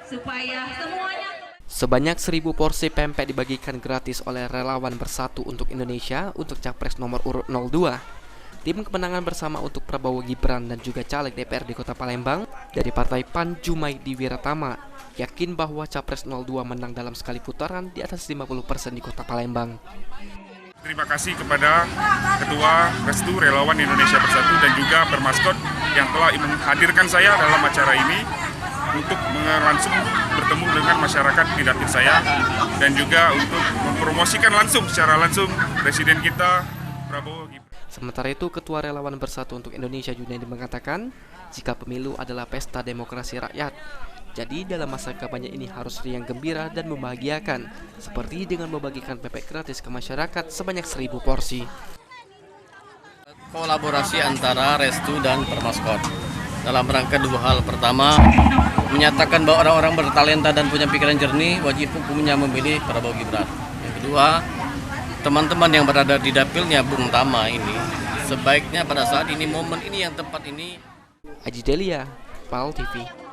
supaya semuanya. Sebanyak 1.000 porsi pempek dibagikan gratis oleh relawan Bersatu untuk Indonesia untuk capres nomor urut 02. Tim kemenangan bersama untuk Prabowo Gibran dan juga caleg DPR di Kota Palembang dari Partai PAN Jumaidi Wiratama yakin bahwa capres 02 menang dalam sekali putaran di atas 50% di Kota Palembang. Terima kasih kepada Ketua Restu Relawan Indonesia Bersatu dan juga Bermaskot yang telah menghadirkan saya dalam acara ini untuk langsung bertemu dengan masyarakat di dapil saya dan juga untuk mempromosikan secara langsung Presiden kita Prabowo Gibran. Sementara itu, Ketua Relawan Bersatu untuk Indonesia Junaidi mengatakan jika pemilu adalah pesta demokrasi rakyat. Jadi dalam masa kampanye ini harus riang gembira dan membahagiakan, seperti dengan membagikan pempek gratis ke masyarakat sebanyak 1.000 porsi. Kolaborasi antara Restu dan Permaskot dalam rangka dua hal. Pertama, menyatakan bahwa orang-orang bertalenta dan punya pikiran jernih wajib hukumnya memilih Prabowo Gibran. Yang kedua, teman-teman yang berada di dapilnya Bung Tama ini sebaiknya pada saat ini, momen ini yang tepat ini. Aji Delia, PAL TV.